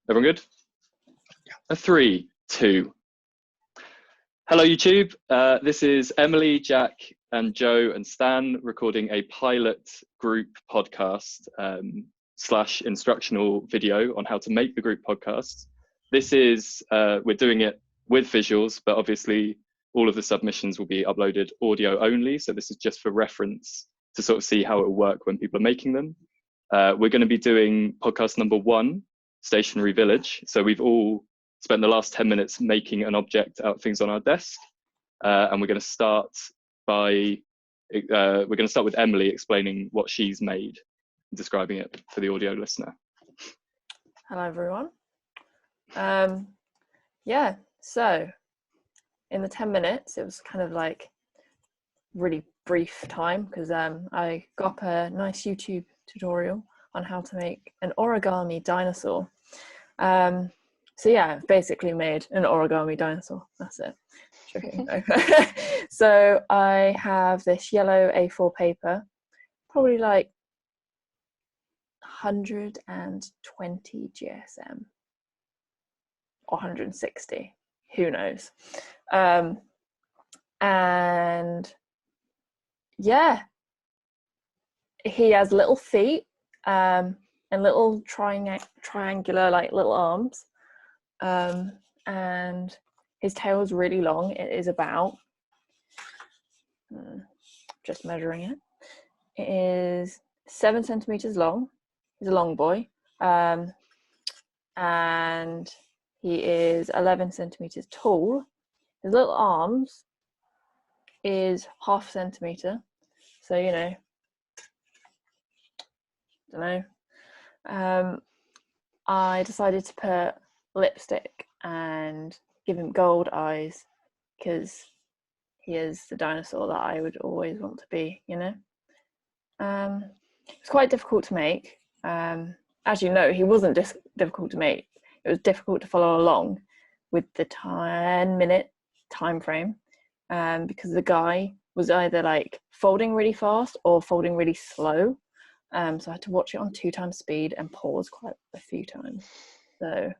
Everyone good? A 3, 2. Hello, YouTube. This is Emily, Jack, and Joe and Stan recording a pilot group podcast / instructional video on how to make the group podcast. This is, we're doing it with visuals, but obviously all of the submissions will be uploaded audio only. So this is just for reference to sort of see how it will work when people are making them. We're going to be doing podcast number 1, Stationary Village. So we've all spent the last 10 minutes making an object out of things on our desk. And we're going to start with Emily explaining what she's made, describing it for the audio listener. Hello, everyone. So in the 10 minutes, it was kind of like really brief time because I got up a nice YouTube tutorial on how to make an origami dinosaur. So yeah, I've basically made an origami dinosaur. That's it. Joking. So I have this yellow A4 paper, probably like 120 GSM or 160, who knows. And yeah, he has little feet and little triangular like little arms, and his tail is really long. It is about just measuring it. It is 7 centimeters long. He's a long boy, and he is 11 centimeters tall. His little arms is half a centimeter, so you know, I decided to put lipstick and give him gold eyes because he is the dinosaur that I would always want to be, you know. It's quite difficult to make. As you know, he wasn't difficult to make. It was difficult to follow along with the 10-minute time frame because the guy was either like folding really fast or folding really slow. So I had to watch it on 2 times speed and pause quite a few times. So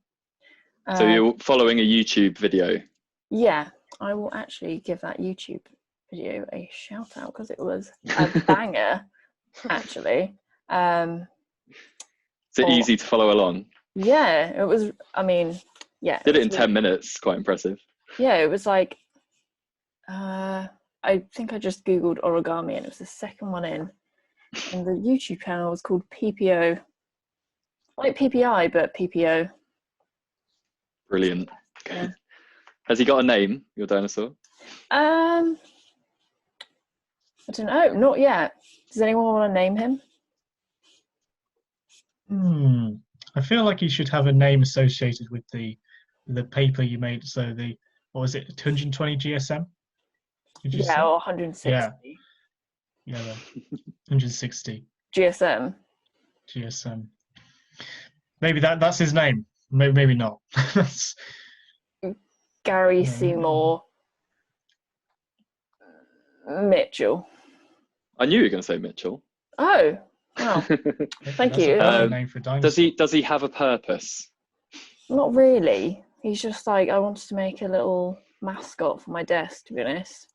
you're following a YouTube video? Yeah, I will actually give that YouTube video a shout out because it was a banger, actually. Is it easy to follow along? Yeah, it was. I mean, yeah. Did it in 10 minutes? Quite impressive. Yeah, it was like, I think I just Googled origami and it was the second one in. And the YouTube channel was called PPO. Like PPI, but PPO. Brilliant. Okay. Yeah. Has he got a name, your dinosaur? I don't know, not yet. Does anyone want to name him? I feel like he should have a name associated with the paper you made. So what was it, 220 GSM? Yeah, or 160. Yeah, 160 GSM. Maybe that's his name. Maybe not. Gary Seymour Mitchell. I knew you were going to say Mitchell. Oh, wow. Thank you. Name for a does he have a purpose? Not really. He's just like, I wanted to make a little mascot for my desk, to be honest.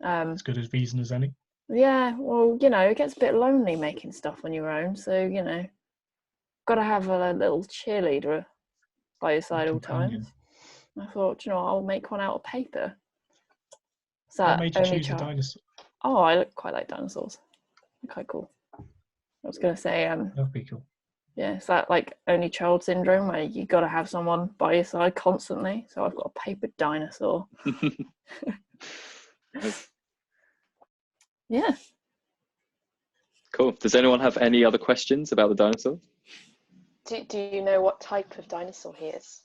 As good a reason as any. Yeah, well, you know, it gets a bit lonely making stuff on your own, so, you know, got to have a little cheerleader by your side all times. I thought, you know, I'll make one out of paper. So what made you choose a dinosaur? Oh, I quite like dinosaurs. They're quite cool. I was going to say, that'd be cool. Yeah, it's that like only child syndrome where you got to have someone by your side constantly. So I've got a paper dinosaur. Yeah. Cool. Does anyone have any other questions about the dinosaur? Do you know what type of dinosaur he is?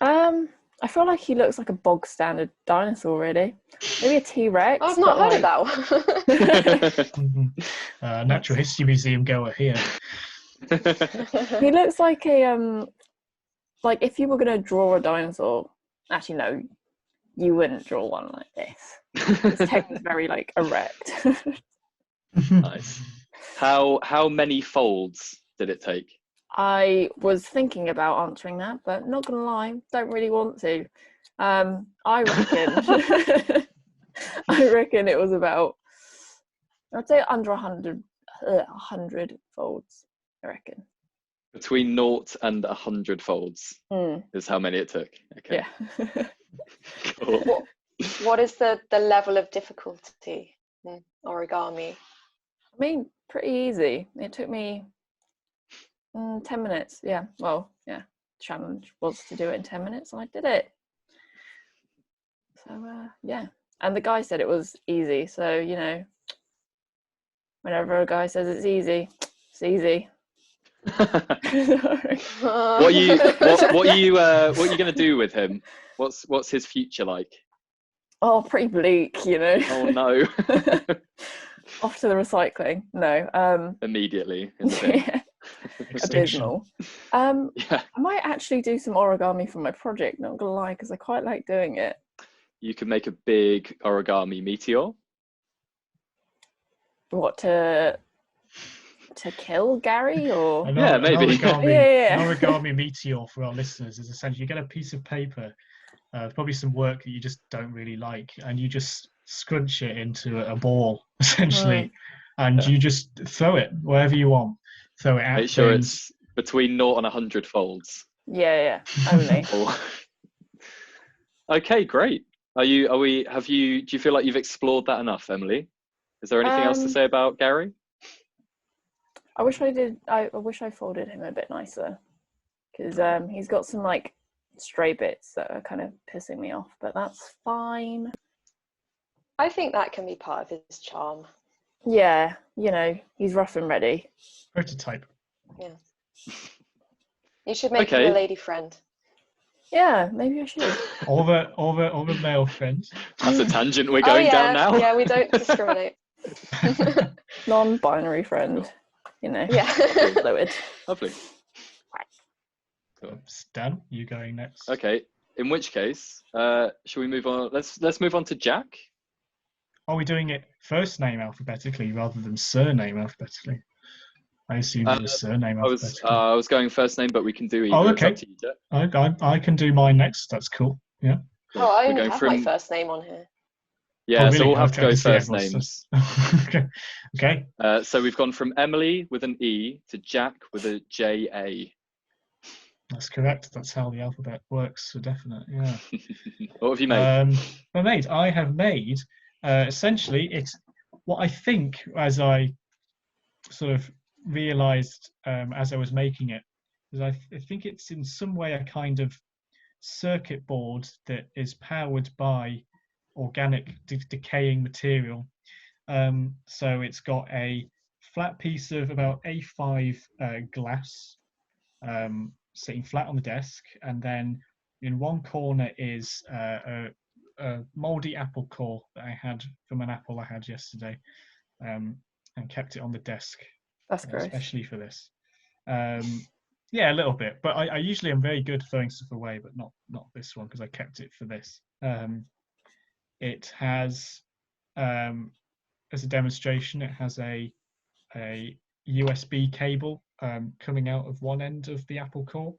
I feel like he looks like a bog standard dinosaur, really. Maybe a T-Rex. I've not heard of that one. Natural History Museum goer here. He looks like a like if you were going to draw a dinosaur. Actually, no, you wouldn't draw one like this. His head is very like erect. Nice. How many folds did it take? I was thinking about answering that, but not gonna lie, don't really want to. I reckon I reckon it was about, I'd say under 100 folds, I reckon. Between 0 and 100 folds is how many it took. Okay. Yeah. Cool. What is the level of difficulty in origami? I mean, pretty easy. It took me 10 minutes. Yeah. Well, yeah. Challenge was to do it in 10 minutes, and I did it. So yeah. And the guy said it was easy. So, you know, whenever a guy says it's easy, it's easy. What are you going to do with him? What's his future like? Oh, pretty bleak, you know. Oh no. Off to the recycling. No. Immediately in the bin. Yeah. Abysmal. Yeah. I might actually do some origami for my project, not gonna lie, because I quite like doing it. You can make a big origami meteor. What, to kill Gary, or? Yeah, maybe. An origami, Yeah. An origami meteor for our listeners is essentially you get a piece of paper, probably some work that you just don't really like, and you just scrunch it into a ball, essentially, and you just throw it wherever you want. Throw it at Make sure things. it's between 0 and 100 folds. Yeah, only. Okay, great. Do you feel like you've explored that enough, Emily? Is there anything else to say about Gary? I wish I did. I wish I folded him a bit nicer, because he's got some like stray bits that are kind of pissing me off, but that's fine. I think that can be part of his charm. Yeah, you know, he's rough and ready. Prototype. Yeah. You should make him a lady friend. Yeah, maybe I should. All the male friends. That's a tangent we're going down now. Yeah, we don't discriminate. Non-binary friend, you know. Yeah. Fluid. Lovely. Stan, you going next? Okay. In which case, shall we move on? Let's move on to Jack. Are we doing it first name alphabetically rather than surname alphabetically? I assume it was surname alphabetically. I was going first name, but we can do either. Oh, okay. It's up to you, Jack. I can do mine next. That's cool. Yeah. Oh, I We're only going have from my first name on here. Yeah, Oh, really? so we'll have Okay, to I go can see first everyone's. names. Okay. So we've gone from Emily with an E to Jack with a J-A. That's correct. That's how the alphabet works for definite. Yeah. What have you made? I have made essentially it's what I think, as I sort of realized as I was making it, is I think it's in some way a kind of circuit board that is powered by organic decaying material. So it's got a flat piece of about A5 glass sitting flat on the desk, and then in one corner is a moldy apple core that I had from an apple I had yesterday, and kept it on the desk. That's gross. Especially for this. Yeah, a little bit, but I usually am very good throwing stuff away, but not this one because I kept it for this. It has, as a demonstration, it has a USB cable coming out of one end of the Apple core,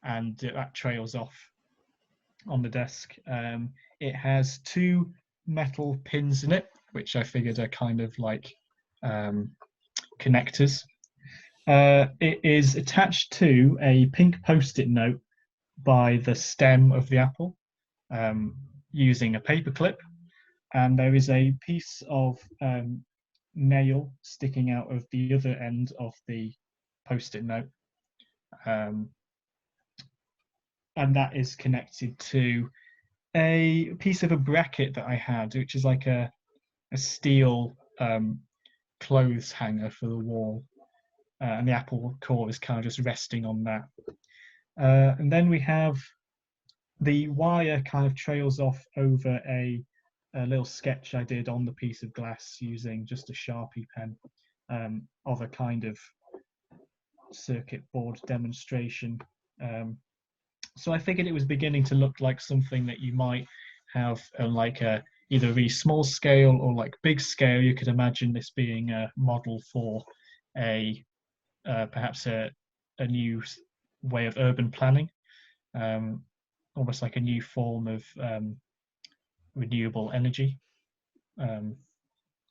and that trails off on the desk. It has two metal pins in it, which I figured are kind of like connectors. It is attached to a pink post-it note by the stem of the apple using a paper clip, and there is a piece of nail sticking out of the other end of the post-it note, and that is connected to a piece of a bracket that I had, which is like a steel clothes hanger for the wall, and the apple core is kind of just resting on that. And then we have the wire kind of trails off over a little sketch I did on the piece of glass using just a Sharpie pen of a kind of circuit board demonstration. So I figured it was beginning to look like something that you might have on like either a really small scale or like big scale. You could imagine this being a model for a perhaps a a new way of urban planning, almost like a new form of renewable energy,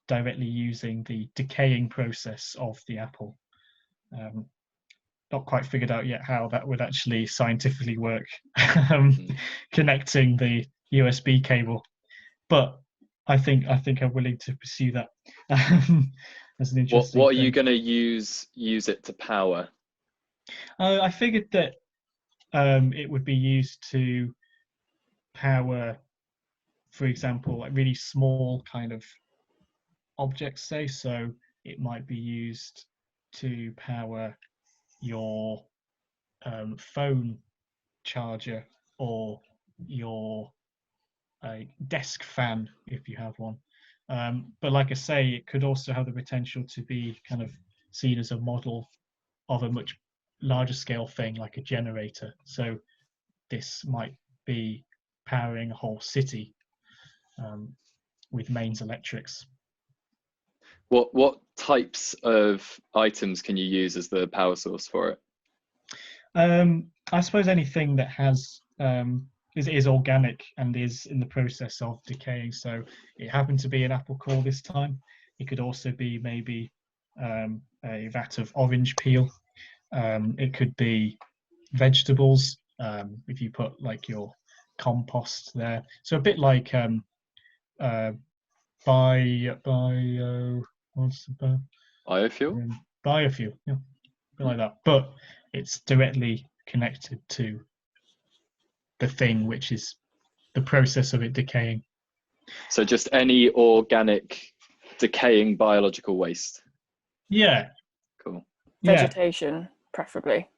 directly using the decaying process of the apple. Not quite figured out yet how that would actually scientifically work, connecting the USB cable, but I think I'm willing to pursue that as an interesting What are thing. you going to use it to power? I figured that it would be used to power, for example, like really small kind of objects, say. So it might be used to power your phone charger, or your desk fan if you have one. But like I say, it could also have the potential to be kind of seen as a model of a much larger scale thing, like a generator. So this might be powering a whole city with mains electrics. What types of items can you use as the power source for it? I suppose anything that has is organic and is in the process of decaying. So it happened to be an apple core this time. It could also be maybe a vat of orange peel. It could be vegetables, if you put like your compost there. So a bit like what's the Biofuel? biofuel, yeah, a bit like that. But it's directly connected to the thing, which is the process of it decaying. So just any organic decaying biological waste. Yeah. Cool. Yeah. Vegetation, preferably.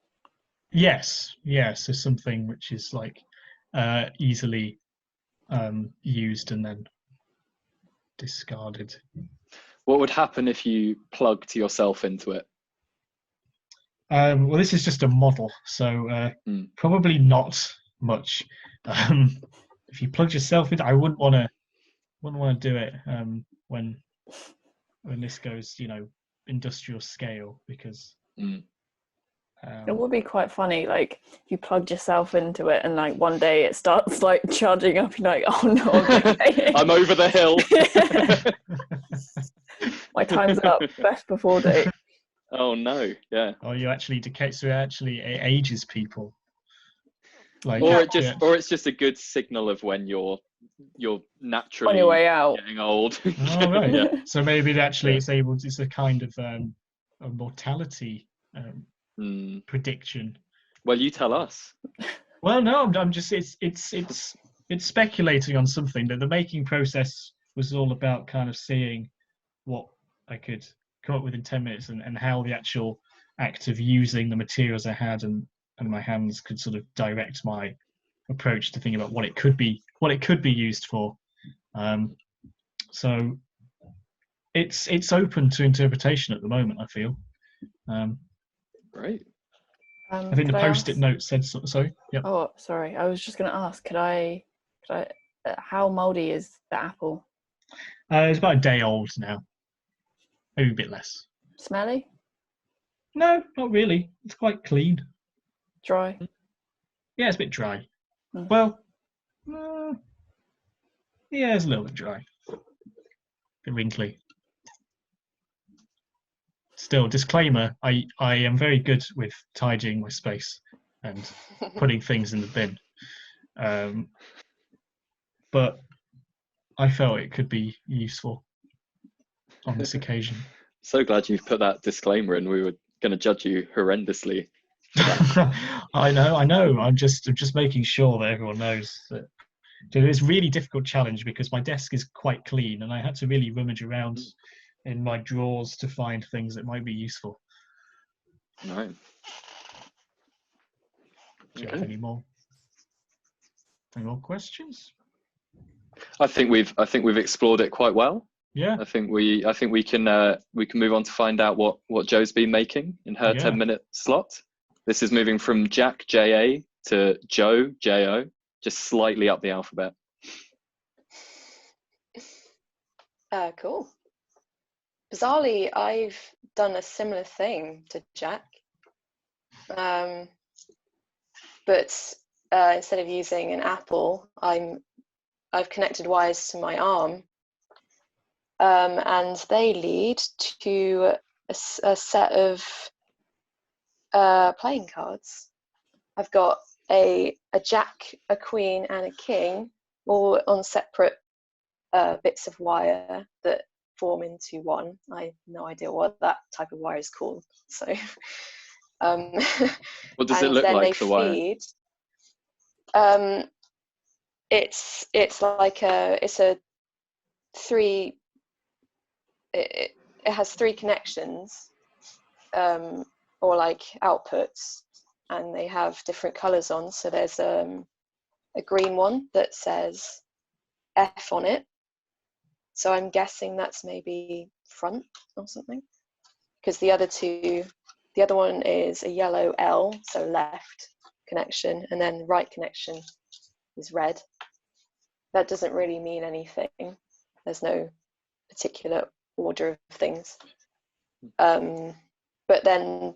Yes. So something which is like easily used and then discarded. What would happen if you plugged yourself into it? Well, this is just a model, so probably not much. If you plugged yourself in, I wouldn't want to do it when this goes, industrial scale, because It would be quite funny, like if you plugged yourself into it and like one day it starts like charging up, you're like, oh no, I'm decaying. I'm over the hill. My time's up, best before date. Oh no, yeah. Or you actually decay, so it actually ages people. Like, Or it's just a good signal of when you're naturally On your way out. getting old. Oh, right. Yeah. So maybe actually it's a kind of a mortality prediction. Well, you tell us. Well, no, I'm just it's speculating on something. That the making process was all about kind of seeing what I could come up with in 10 minutes, and how the actual act of using the materials I had and my hands could sort of direct my approach to thinking about what it could be used for. So it's open to interpretation at the moment, I feel. Great. I think the post-it note said so. Sorry. Yep. Oh, sorry. I was just going to ask, could I how moldy is the apple? It's about a day old now. Maybe a bit less. Smelly? No, not really. It's quite clean. Dry? Yeah, it's a bit dry. Well, yeah, it's a little bit dry. A bit wrinkly. Still, disclaimer, I am very good with tidying my space and putting things in the bin. But I felt it could be useful on this occasion. So glad you've put that disclaimer in. We were going to judge you horrendously. I know. I'm just making sure that everyone knows that it's a really difficult challenge, because my desk is quite clean and I had to really rummage around in my drawers to find things that might be useful. Right. Do you have any more questions? I think we've explored it quite well. Yeah. I think we can move on to find out what Jo's been making in her 10-minute slot. This is moving from Jack, J-A, to Joe, J-O, just slightly up the alphabet. Cool. Bizarrely, I've done a similar thing to Jack. But instead of using an apple, I've connected wires to my arm, and they lead to a set of playing cards. I've got a jack, a queen, and a king, all on separate bits of wire that form into one. I have no idea what that type of wire is called. So, What does it look like? The wire? Feed. It's like it has three connections, or like outputs, and they have different colors on. So there's a green one that says F on it. So I'm guessing that's maybe front or something, because the other one is a yellow L, so left connection, and then right connection is red. That doesn't really mean anything. There's no particular order of things. But then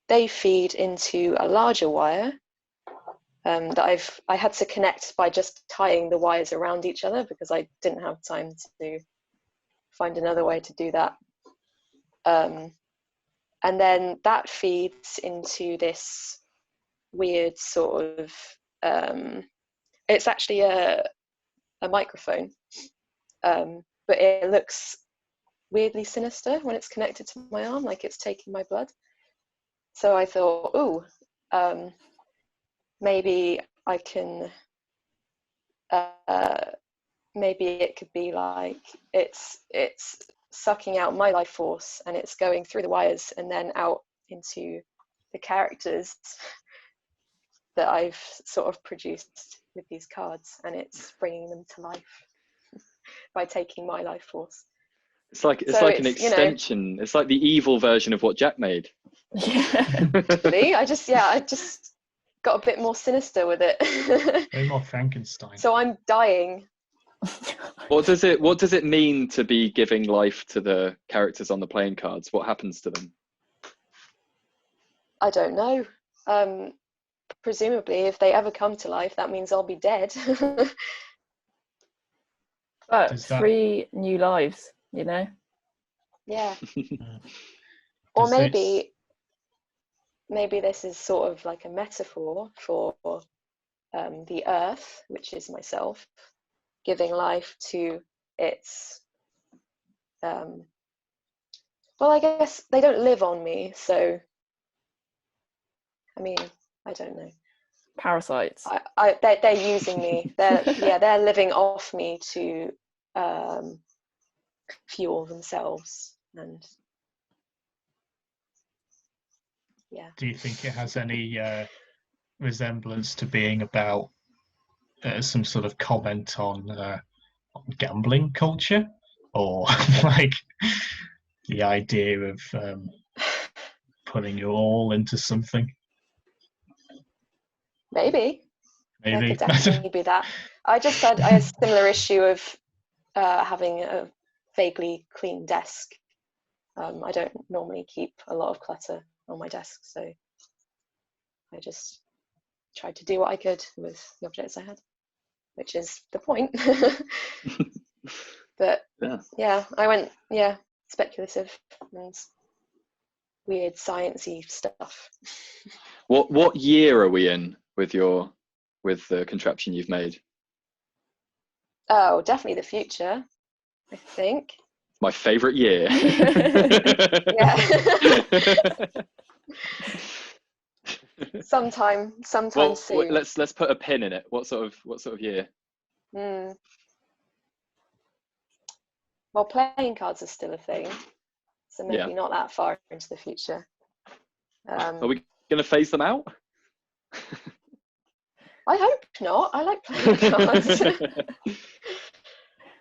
they feed into a larger wire that I had to connect by just tying the wires around each other, because I didn't have time to find another way to do that. And then that feeds into this weird sort of, it's actually a microphone, but it looks weirdly sinister when it's connected to my arm, like it's taking my blood. So I thought, maybe I can, maybe it could be like it's sucking out my life force, and it's going through the wires and then out into the characters that I've sort of produced with these cards, and it's bringing them to life by taking my life force. It's like an extension. It's like the evil version of what Jack made. Yeah. Really? I just got a bit more sinister with it. Way more Frankenstein. So I'm dying. What does it mean to be giving life to the characters on the playing cards? What happens to them? I don't know. Presumably, if they ever come to life, that means I'll be dead. But 3 new lives, you know? Yeah. Or maybe this is sort of like a metaphor for the earth, which is myself, giving life to its well, I guess they don't live on me, so I mean, I don't know. Parasites. They're using me. They're living off me to fuel themselves, and yeah. Do you think it has any resemblance to being about some sort of comment on gambling culture, or like the idea of putting your all into something? Maybe. That Maybe. could definitely be that. I just had a similar issue of having a vaguely clean desk. I don't normally keep a lot of clutter on my desk, so I just tried to do what I could with the objects I had, which is the point. But yeah, I went speculative and weird sciencey stuff. What year are we in with the contraption you've made? Oh, definitely the future, I think. My favourite year. Yeah. Sometime soon. Let's put a pin in it. What sort of year? Well, playing cards are still a thing, so maybe not that far into the future. Are we going to phase them out? I hope not. I like playing cards.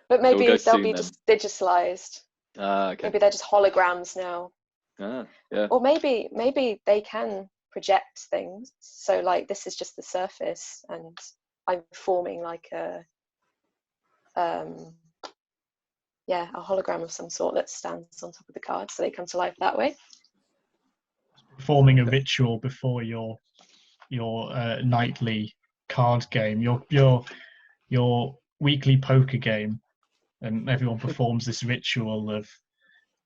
But maybe they'll be just digitalized. Okay. Maybe they're just holograms now. Yeah. Or maybe they can project things. So like this is just the surface, and I'm forming like a hologram of some sort that stands on top of the card, so they come to life that way. performing a ritual before your nightly card game, your weekly poker game, and everyone performs this ritual of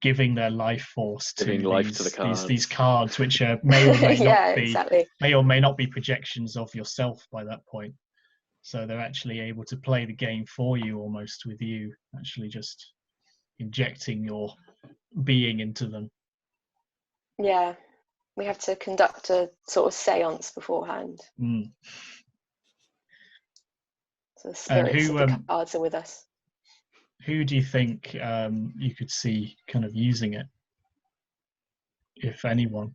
giving their life force to Giving life to the these cards. cards, which may or may Yeah, not be exactly. may or may not be projections of yourself by that point. So they're actually able to play the game for you, almost, with you actually just injecting your being into them. Yeah, we have to conduct a sort of seance beforehand. Mm. So the spirits of the cards are with us. Who do you think you could see kind of using it, if anyone?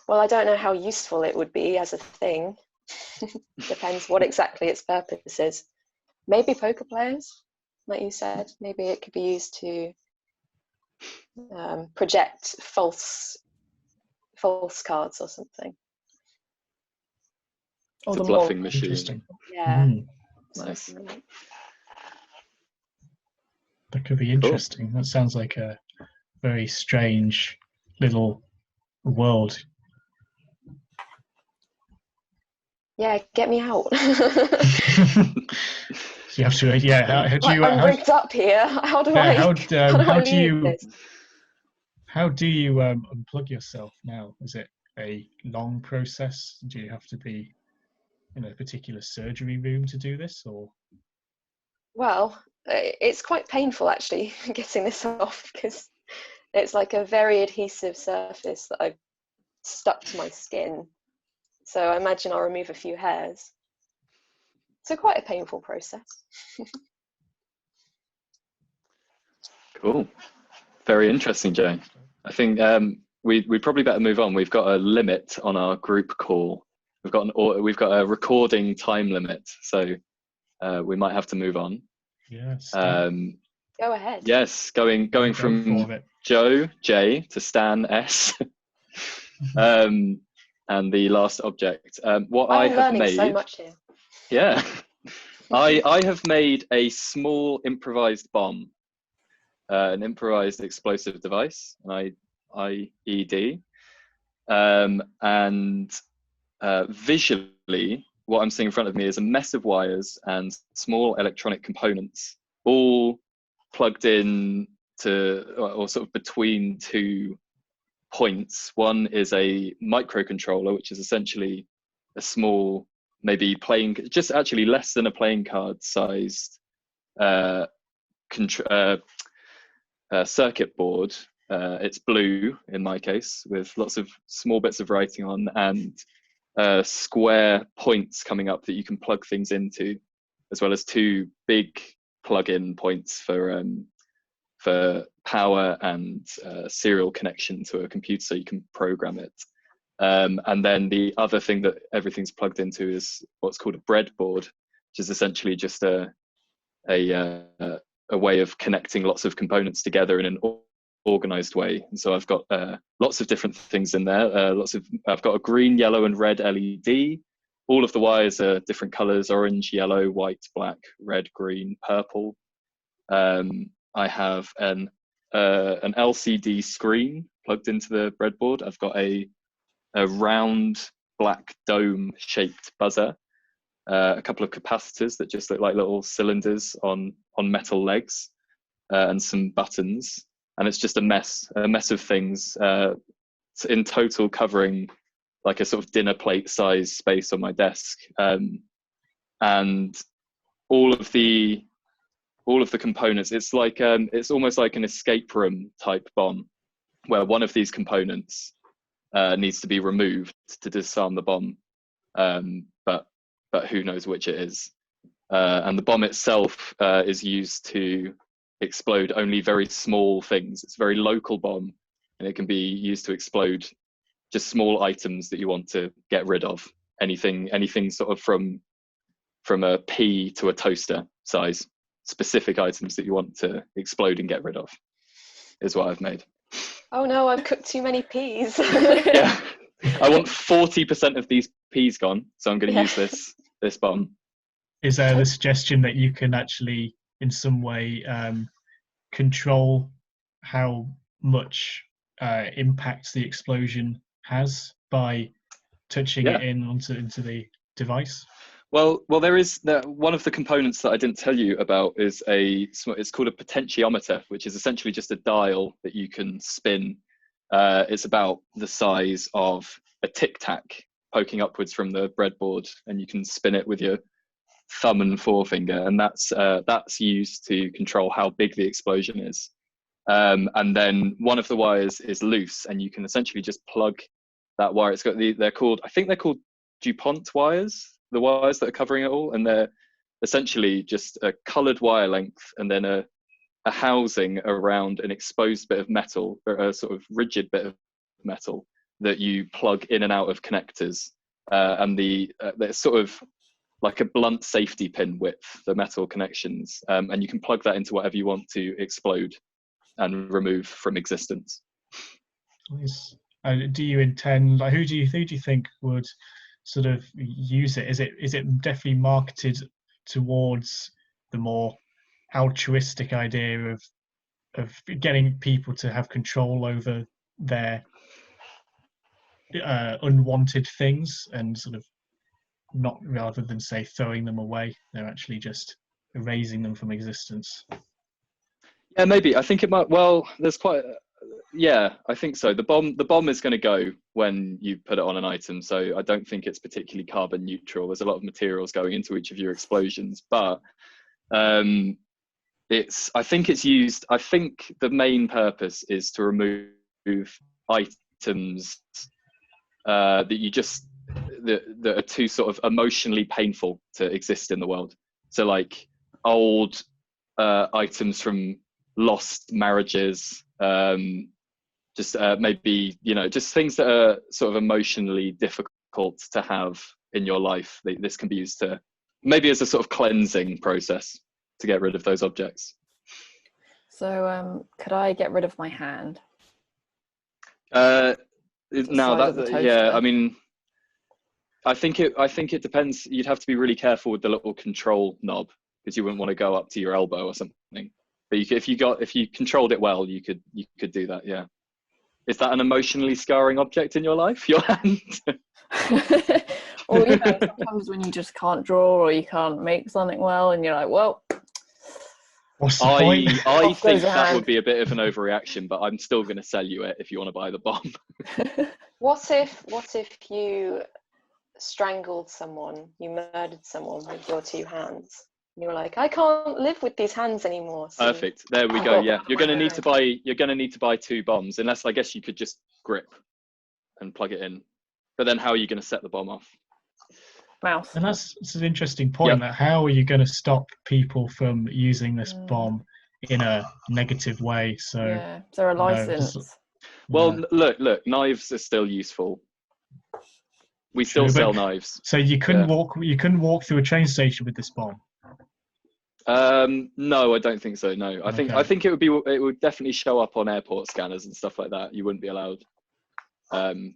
Well, I don't know how useful it would be as a thing. Depends what exactly its purpose is. Maybe poker players, like you said. Maybe it could be used to project false cards or something. It's a bluffing machine. Interesting. Yeah. Nice. Like that. That could be interesting. That sounds like a very strange little world. Yeah, get me out. So you have to, yeah. How do you? I'm rigged up here. How do I? How do leave you? this? How do you unplug yourself now? Is it a long process? Do you have to be in a particular surgery room to do this, or? Well, it's quite painful actually getting this off, because it's like a very adhesive surface that I've stuck to my skin. So I imagine I'll remove a few hairs. So quite a painful process. Cool. Very interesting, Jane. I think we probably better move on. We've got a limit on our group call. We've got a recording time limit, so we might have to move on. Yes. Go ahead. Yes, going from Joe J to Stan S. And the last object. What I have made. So much here. Yeah, I have made a small improvised bomb, an improvised explosive device, an IED, and visually, what I'm seeing in front of me is a mess of wires and small electronic components, all plugged in to, or sort of between two points. One is a microcontroller, which is essentially a small, maybe just actually less than a playing card sized circuit board. It's blue in my case, with lots of small bits of writing on and square points coming up that you can plug things into, as well as two big plug-in points for power and serial connection to a computer, so you can program it. And then the other thing that everything's plugged into is what's called a breadboard, which is essentially just a way of connecting lots of components together in an organized way. And so I've got lots of different things in there. I've got a green, yellow, and red LED. All of the wires are different colors: orange, yellow, white, black, red, green, purple. I have an LCD screen plugged into the breadboard. I've got a round black dome shaped buzzer, a couple of capacitors that just look like little cylinders on metal legs, and some buttons. And it's just a mess of things, in total covering like a sort of dinner plate size space on my desk. And all of the components, it's like it's almost like an escape room type bomb, where one of these components needs to be removed to disarm the bomb, but who knows which it is. And the bomb itself is used to explode only very small things. It's a very local bomb, and it can be used to explode just small items that you want to get rid of. Anything sort of from a pea to a toaster size. Specific items that you want to explode and get rid of is what I've made. Oh no, I've cooked too many peas. Yeah, I want 40% of these peas gone, so I'm going to use this bomb. is there the suggestion that you can actually, in some way, control how much impact the explosion has by touching it into the device? Well, there is one of the components that I didn't tell you about is it's called a potentiometer, which is essentially just a dial that you can spin. It's about the size of a tic tac poking upwards from the breadboard, and you can spin it with your thumb and forefinger, and that's used to control how big the explosion is. And then one of the wires is loose, and you can essentially just plug that wire. It's got they're called DuPont wires, the wires that are covering it all, and they're essentially just a coloured wire length and then a housing around an exposed bit of metal, or a sort of rigid bit of metal that you plug in and out of connectors, and they're sort of like a blunt safety pin width, the metal connections, and you can plug that into whatever you want to explode and remove from existence. Nice. Do you intend, like, who do you think would sort of use it? Is it definitely marketed towards the more altruistic idea of getting people to have control over their unwanted things, and sort of not, rather than say throwing them away, they're actually just erasing them from existence? Yeah, maybe. I think it might. Well, there's quite. Yeah, I think so. The bomb is going to go when you put it on an item, so I don't think it's particularly carbon neutral. There's a lot of materials going into each of your explosions, but I think it's used. I think the main purpose is to remove items that are too sort of emotionally painful to exist in the world. So like old items from lost marriages, maybe, just things that are sort of emotionally difficult to have in your life. This can be used to maybe as a sort of cleansing process to get rid of those objects. So could I get rid of my hand? I think it depends. You'd have to be really careful with the little control knob, because you wouldn't want to go up to your elbow or something. But if you controlled it well, you could do that. Yeah. Is that an emotionally scarring object in your life, your hand? Or sometimes when you just can't draw or you can't make something well, and you're like, well, what's the point? I think that would be a bit of an overreaction, but I'm still going to sell you it if you want to buy the bomb. What if you strangled someone, you murdered someone with your two hands? And you were like, I can't live with these hands anymore. So perfect. There we go. Yeah, you're going to need to buy two bombs, unless I guess you could just grip and plug it in. But then how are you going to set the bomb off? Mouse. And that's an interesting point. That how are you going to stop people from using this bomb in a negative way? So yeah, is there a license? Look, knives are still useful. We still sell knives. So you couldn't walk through a train station with this bomb? No, I don't think so. No, I think it would definitely show up on airport scanners and stuff like that. You wouldn't be allowed. I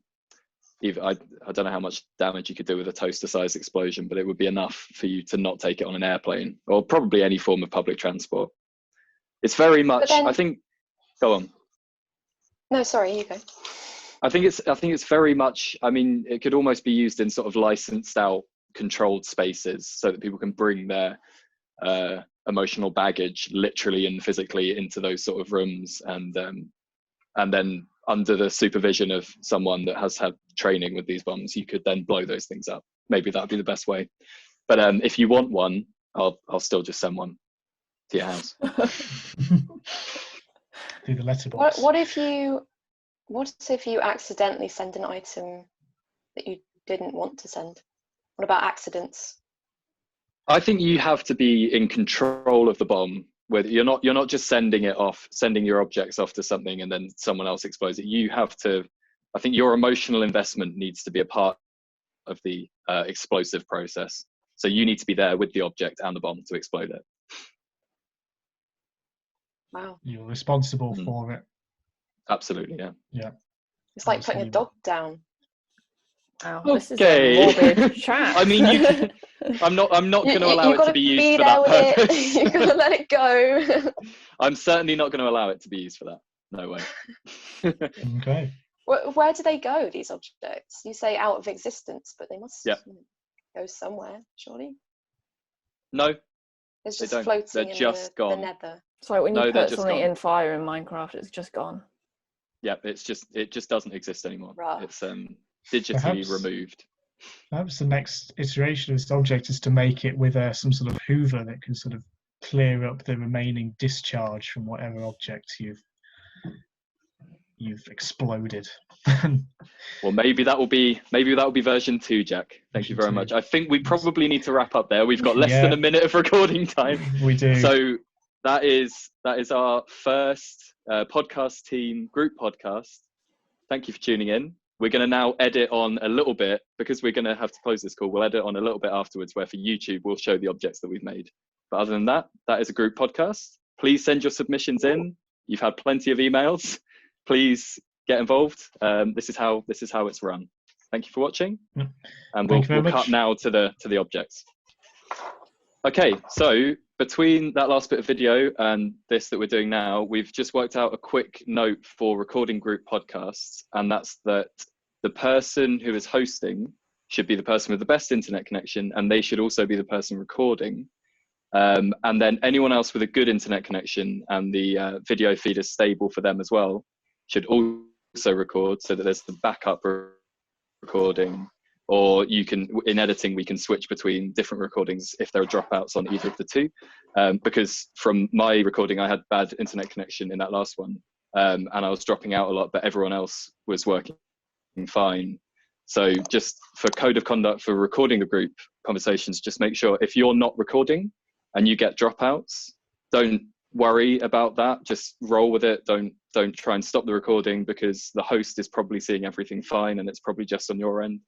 don't know how much damage you could do with a toaster-sized explosion, but it would be enough for you to not take it on an airplane or probably any form of public transport. It's very much. I think. Go on. No, sorry, you go. I think it's very much. I mean, it could almost be used in sort of licensed out, controlled spaces, so that people can bring their emotional baggage literally and physically into those sort of rooms, and then under the supervision of someone that has had training with these bombs, you could then blow those things up. Maybe that'd be the best way. But if you want one, I'll still just send one to your house. Through the letterbox. What if you accidentally send an item that you didn't want to send? What about accidents? I think you have to be in control of the bomb. Whether you're not just sending your objects off to something and then someone else explodes it. You have to. I think your emotional investment needs to be a part of the explosive process. So you need to be there with the object and the bomb to explode it. Wow. You're responsible for it. Absolutely, yeah. Yeah. It's like putting a dog down. Wow, this is Okay. a morbid chat. I mean, you can, I'm not going to allow it to be used for that purpose. You've got to let it go. I'm certainly not going to allow it to be used for that. No way. Okay. Where do they go, these objects? You say out of existence, but they must go somewhere, surely. No, It's they just don't. floating They're in just the gone. nether. It's like when you No, they're put just something gone. in fire in Minecraft, it's just gone. Yeah, it just doesn't exist anymore. Rough. It's digitally Perhaps- removed. Perhaps the next iteration of this object is to make it with some sort of hoover that can sort of clear up the remaining discharge from whatever object you've exploded. Well, maybe that will be version 2, Jack. Thank you very Version much. 2. I think we probably need to wrap up there. We've got less Yeah. than a minute of recording time. We do. So that is our first podcast team group podcast. Thank you for tuning in. We're going to now edit on a little bit because we're going to have to close this call. We'll edit on a little bit afterwards where for YouTube, we'll show the objects that we've made. But other than that, that is a group podcast. Please send your submissions in. You've had plenty of emails. Please get involved. This is how it's run. Thank you for watching. And we'll cut now to the objects. Okay, so between that last bit of video and this that we're doing now, we've just worked out a quick note for recording group podcasts, and that's that the person who is hosting should be the person with the best internet connection, and they should also be the person recording. And then anyone else with a good internet connection and the video feed is stable for them as well should also record, so that there's the backup recording. Or you can, in editing, we can switch between different recordings if there are dropouts on either of the two. Because from my recording, I had bad internet connection in that last one, and I was dropping out a lot, but everyone else was working fine. So just for code of conduct for recording the group conversations, just make sure if you're not recording and you get dropouts, don't worry about that. Just roll with it. Don't try and stop the recording, because the host is probably seeing everything fine and it's probably just on your end.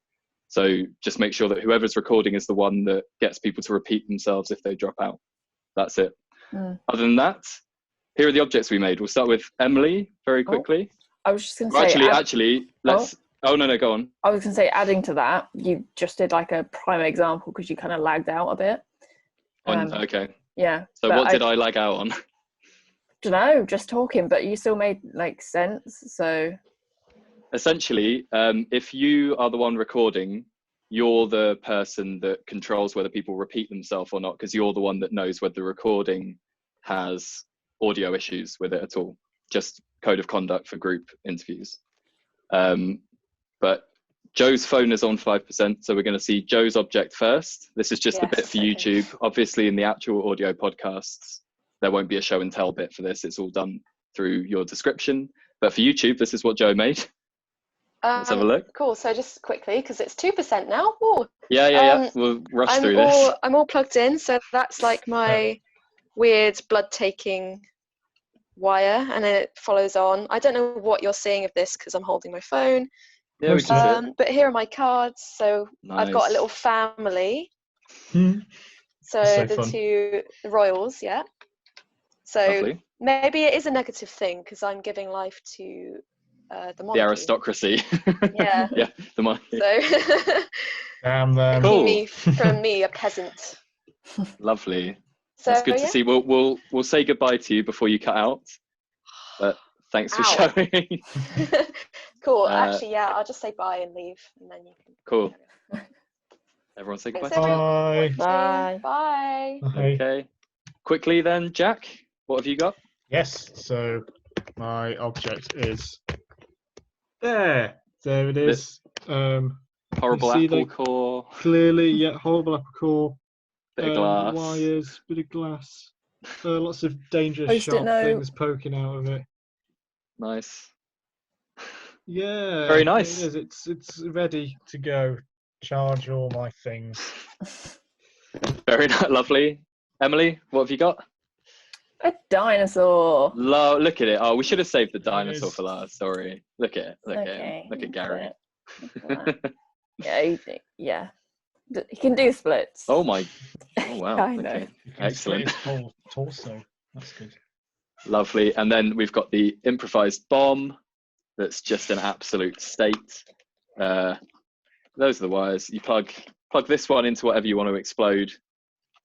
So just make sure that whoever's recording is the one that gets people to repeat themselves if they drop out. That's it. Other than that, here are the objects we made. We'll start with Emily very quickly. I was just going to say... Actually, let's... Oh, no, go on. I was going to say, adding to that, you just did like a prime example because you kind of lagged out a bit. Okay. Yeah. So what did I lag out on? Don't know, just talking, but you still made like sense, so... Essentially, if you are the one recording, you're the person that controls whether people repeat themselves or not, because you're the one that knows whether the recording has audio issues with it at all. Just code of conduct for group interviews. But Joe's phone is on 5%, so we're going to see Joe's object first. This is just the bit for YouTube. Obviously, in the actual audio podcasts, there won't be a show and tell bit for this. It's all done through your description. But for YouTube, this is what Joe made. Let's have a look. Cool. So just quickly, because it's 2% now. Ooh. Yeah. We'll rush through this. I'm all plugged in, so that's like my weird blood-taking wire, and then it follows on. I don't know what you're seeing of this because I'm holding my phone. Yeah, we can see it. But here are my cards. So Nice. I've got a little family. So the royals, yeah. So Lovely. maybe it is a negative thing because I'm giving life to the monarchy. The aristocracy. Yeah. Yeah, the monarchy. So Cool. from me, a peasant. Lovely. So, That's good to see. We'll say goodbye to you before you cut out. But thanks for showing. Cool. Actually, yeah, I'll just say bye and leave, and then you can. Cool. Everyone say goodbye. Bye. Bye. Bye. Okay. Quickly then, Jack, what have you got? Yes, so my object is there. There it is. Horrible see, apple like, core. Clearly, yeah, horrible apple core. Bit of glass. Wires, bit of glass. Lots of dangerous Post-it sharp note. things poking out of it. Nice. Yeah. Very nice. It is. It's ready to go. Charge all my things. Very lovely. Emily, what have you got? A dinosaur. Look at it. Oh, we should have saved the dinosaur is. for last. Sorry. Look at it. Look at him. Look at Gary. Yeah. He can do splits. Oh my. Oh wow. I know. Okay. You can Excellent. split his whole torso. That's good. Lovely. And then we've got the improvised bomb that's just an absolute state. those are the wires. You plug this one into whatever you want to explode,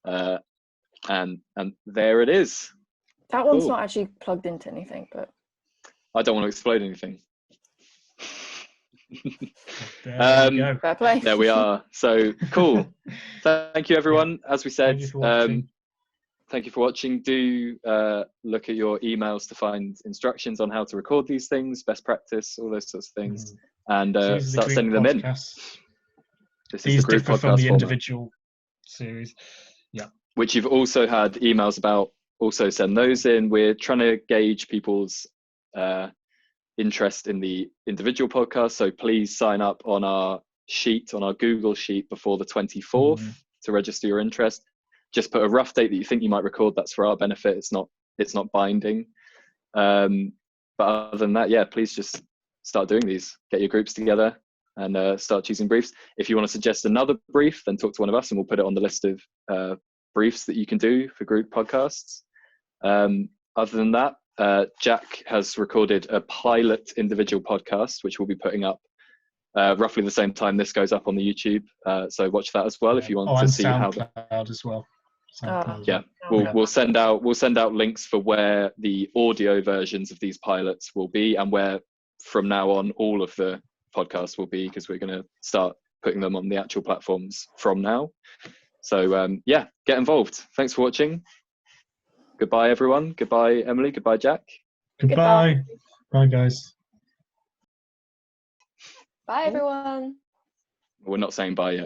and there it is. That one's Cool. not actually plugged into anything, but I don't want to explode anything. There you go. fair play. There we are. So cool. Thank you, everyone. As we said, Thank you for watching. thank you for watching. Do look at your emails to find instructions on how to record these things, best practice, all those sorts of things, and So these are the start group sending them in. podcasts. This is These the group differ from podcast the format, individual series. which you've also had emails about. Also send those in. We're trying to gauge people's interest in the individual podcast, so please sign up on our sheet, on our Google sheet, before the 24th to register your interest. Just put a rough date that you think you might record. That's for our benefit. It's not binding. But other than that, yeah, please just start doing these. Get your groups together and start choosing briefs. If you want to suggest another brief, then talk to one of us and we'll put it on the list of briefs that you can do for group podcasts. Other than that, Jack has recorded a pilot individual podcast, which we'll be putting up roughly the same time this goes up on the YouTube. So watch that as well if you want to see how. SoundCloud as well. SoundCloud. Yeah, we'll send out links for where the audio versions of these pilots will be and where from now on all of the podcasts will be, because we're going to start putting them on the actual platforms from now. So yeah, get involved. Thanks for watching. Goodbye, everyone. Goodbye, Emily. Goodbye, Jack. Goodbye. Bye, guys. Bye, everyone. We're not saying bye yet.